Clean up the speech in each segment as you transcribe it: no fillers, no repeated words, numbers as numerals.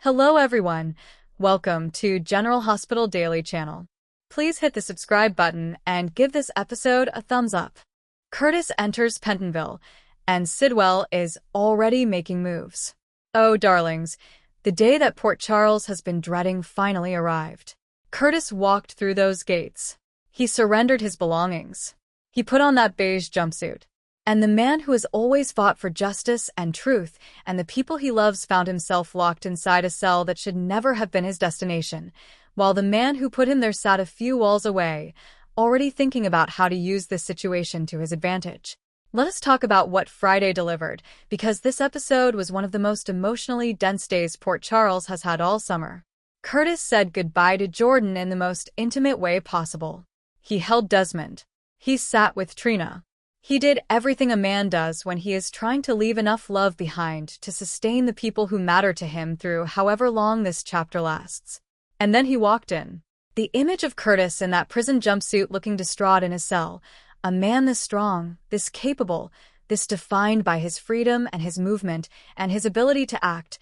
Hello everyone, welcome to General Hospital Daily Channel. Please hit the subscribe button and give this episode a thumbs up. Curtis enters Pentonville, and Sidwell is already making moves. Oh darlings, the day that Port Charles has been dreading finally arrived. Curtis walked through those gates. He surrendered his belongings. He put on that beige jumpsuit. And the man who has always fought for justice and truth and the people he loves found himself locked inside a cell that should never have been his destination, while the man who put him there sat a few walls away, already thinking about how to use this situation to his advantage. Let us talk about what Friday delivered, because this episode was one of the most emotionally dense days Port Charles has had all summer. Curtis said goodbye to Jordan in the most intimate way possible. He held Desmond. He sat with Trina. He did everything a man does when he is trying to leave enough love behind to sustain the people who matter to him through however long this chapter lasts. And then he walked in. The image of Curtis in that prison jumpsuit looking distraught in his cell, a man this strong, this capable, this defined by his freedom and his movement and his ability to act,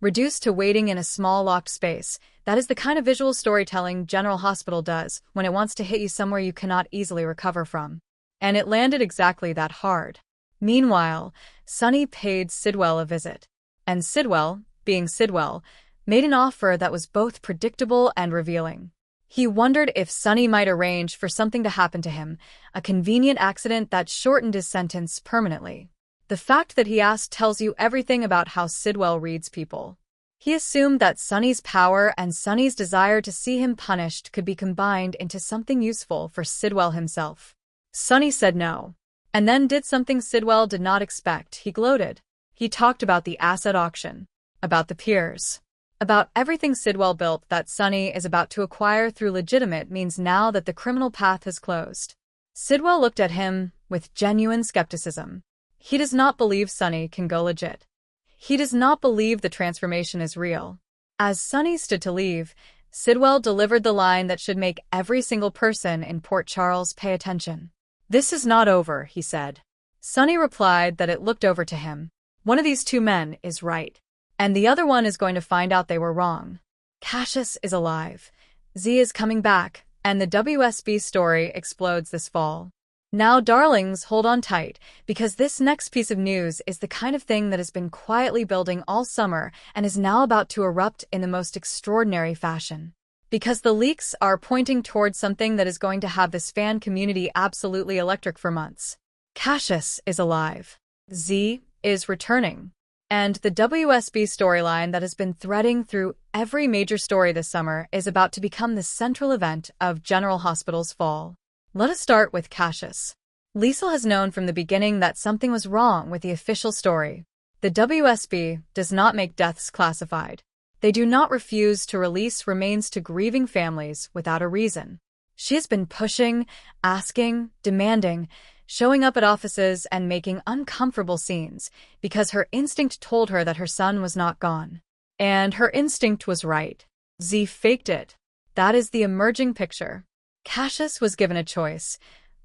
reduced to waiting in a small locked space. That is the kind of visual storytelling General Hospital does when it wants to hit you somewhere you cannot easily recover from. And it landed exactly that hard. Meanwhile, Sonny paid Sidwell a visit. And Sidwell, being Sidwell, made an offer that was both predictable and revealing. He wondered if Sonny might arrange for something to happen to him, a convenient accident that shortened his sentence permanently. The fact that he asked tells you everything about how Sidwell reads people. He assumed that Sonny's power and Sonny's desire to see him punished could be combined into something useful for Sidwell himself. Sonny said no, and then did something Sidwell did not expect. He gloated. He talked about the asset auction, about the piers, about everything Sidwell built that Sonny is about to acquire through legitimate means now that the criminal path has closed. Sidwell looked at him with genuine skepticism. He does not believe Sonny can go legit. He does not believe the transformation is real. As Sonny stood to leave, Sidwell delivered the line that should make every single person in Port Charles pay attention. "This is not over," he said. Sonny replied that it looked over to him. One of these two men is right, and the other one is going to find out they were wrong. Cassius is alive. Z is coming back, and the WSB story explodes this fall. Now, darlings, hold on tight, because this next piece of news is the kind of thing that has been quietly building all summer and is now about to erupt in the most extraordinary fashion. Because the leaks are pointing towards something that is going to have this fan community absolutely electric for months. Cassius is alive. Z is returning. And the WSB storyline that has been threading through every major story this summer is about to become the central event of General Hospital's fall. Let us start with Cassius. Liesl has known from the beginning that something was wrong with the official story. The WSB does not make deaths classified. They do not refuse to release remains to grieving families without a reason. She has been pushing, asking, demanding, showing up at offices and making uncomfortable scenes because her instinct told her that her son was not gone. And her instinct was right. Z faked it. That is the emerging picture. Cassius was given a choice: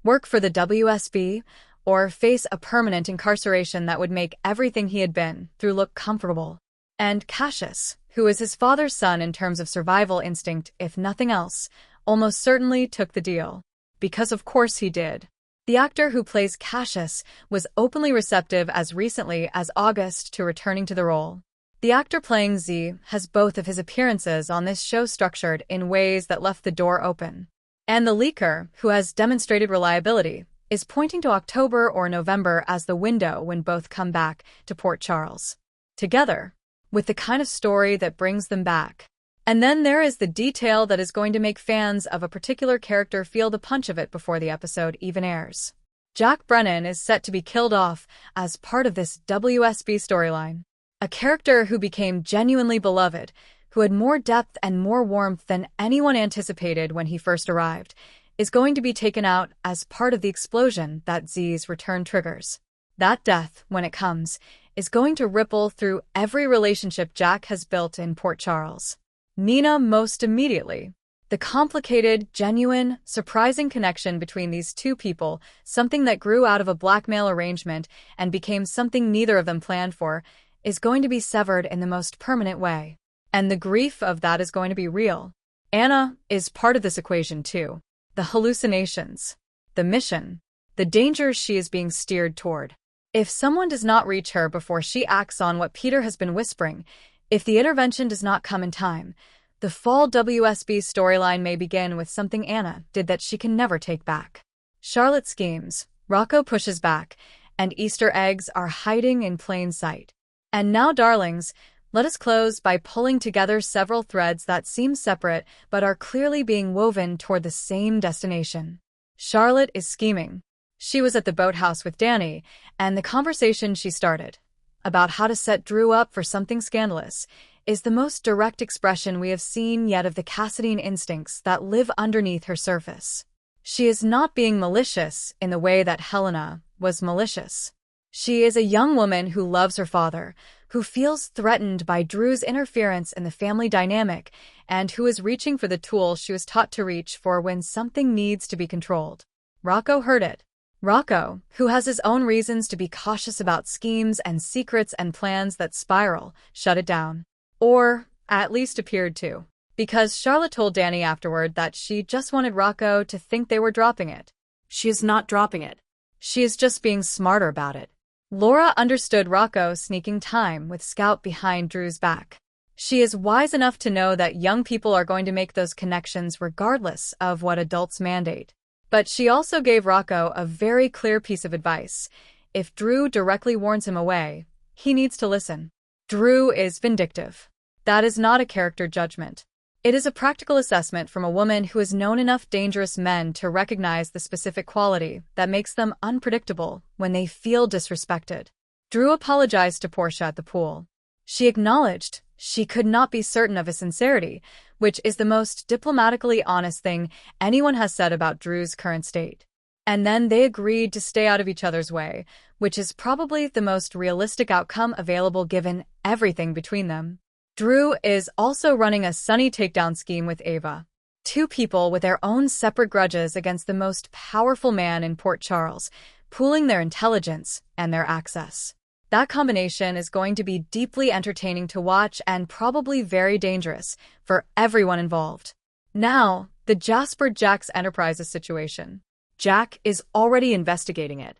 work for the WSB or face a permanent incarceration that would make everything he had been through look comfortable. And Cassius, who is his father's son in terms of survival instinct, if nothing else, almost certainly took the deal. Because of course he did. The actor who plays Cassius was openly receptive as recently as August to returning to the role. The actor playing Z has both of his appearances on this show structured in ways that left the door open. And the leaker, who has demonstrated reliability, is pointing to October or November as the window when both come back to Port Charles. Together, with the kind of story that brings them back. And then there is the detail that is going to make fans of a particular character feel the punch of it before the episode even airs. Jack Brennan is set to be killed off as part of this WSB storyline. A character who became genuinely beloved, who had more depth and more warmth than anyone anticipated when he first arrived, is going to be taken out as part of the explosion that Z's return triggers. That death, when it comes, is going to ripple through every relationship Jack has built in Port Charles. Nina most immediately. The complicated, genuine, surprising connection between these two people, something that grew out of a blackmail arrangement and became something neither of them planned for, is going to be severed in the most permanent way. And the grief of that is going to be real. Anna is part of this equation too. The hallucinations, the mission, the dangers she is being steered toward. If someone does not reach her before she acts on what Peter has been whispering, if the intervention does not come in time, the fall WSB storyline may begin with something Anna did that she can never take back. Charlotte schemes, Rocco pushes back, and Easter eggs are hiding in plain sight. And now, darlings, let us close by pulling together several threads that seem separate but are clearly being woven toward the same destination. Charlotte is scheming. She was at the boathouse with Danny, and the conversation she started about how to set Drew up for something scandalous is the most direct expression we have seen yet of the Cassadine instincts that live underneath her surface. She is not being malicious in the way that Helena was malicious. She is a young woman who loves her father, who feels threatened by Drew's interference in the family dynamic, and who is reaching for the tool she was taught to reach for when something needs to be controlled. Rocco heard it. Rocco, who has his own reasons to be cautious about schemes and secrets and plans that spiral, shut it down. Or, at least appeared to. Because Charlotte told Danny afterward that she just wanted Rocco to think they were dropping it. She is not dropping it. She is just being smarter about it. Laura understood Rocco sneaking time with Scout behind Drew's back. She is wise enough to know that young people are going to make those connections regardless of what adults mandate. But she also gave Rocco a very clear piece of advice. If Drew directly warns him away, he needs to listen. Drew is vindictive. That is not a character judgment. It is a practical assessment from a woman who has known enough dangerous men to recognize the specific quality that makes them unpredictable when they feel disrespected. Drew apologized to Portia at the pool. She acknowledged she could not be certain of his sincerity, which is the most diplomatically honest thing anyone has said about Drew's current state. And then they agreed to stay out of each other's way, which is probably the most realistic outcome available given everything between them. Drew is also running a Sunny takedown scheme with Ava. Two people with their own separate grudges against the most powerful man in Port Charles, pooling their intelligence and their access. That combination is going to be deeply entertaining to watch and probably very dangerous for everyone involved. Now, the Jasper Jax Enterprises situation. Jack is already investigating it.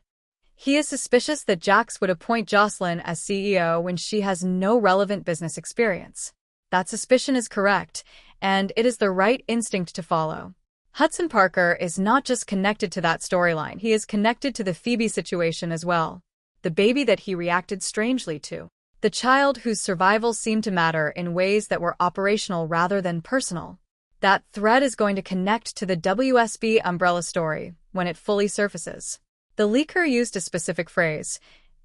He is suspicious that Jax would appoint Jocelyn as CEO when she has no relevant business experience. That suspicion is correct, and it is the right instinct to follow. Hudson Parker is not just connected to that storyline, he is connected to the Phoebe situation as well. The baby that he reacted strangely to. The child whose survival seemed to matter in ways that were operational rather than personal. That thread is going to connect to the WSB umbrella story when it fully surfaces. The leaker used a specific phrase,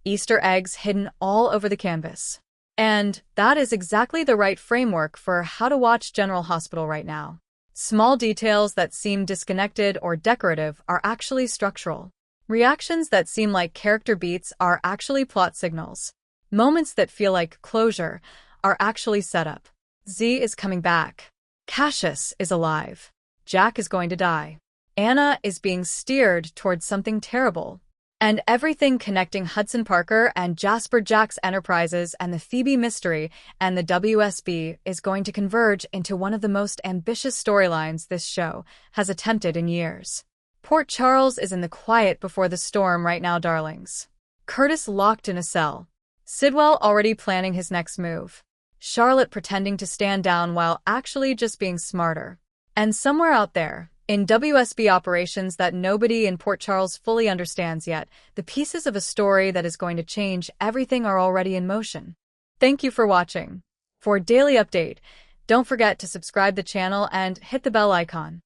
Easter eggs hidden all over the canvas. And that is exactly the right framework for how to watch General Hospital right now. Small details that seem disconnected or decorative are actually structural. Reactions that seem like character beats are actually plot signals. Moments that feel like closure are actually setup. Z is coming back. Cassius is alive. Jack is going to die. Anna is being steered towards something terrible. And everything connecting Hudson Parker and Jasper Jax Enterprises and the Phoebe mystery and the WSB is going to converge into one of the most ambitious storylines this show has attempted in years. Port Charles is in the quiet before the storm right now, darlings. Curtis locked in a cell. Sidwell already planning his next move. Charlotte pretending to stand down while actually just being smarter. And somewhere out there, in WSB operations that nobody in Port Charles fully understands yet, the pieces of a story that is going to change everything are already in motion. Thank you for watching. For a daily update, don't forget to subscribe the channel and hit the bell icon.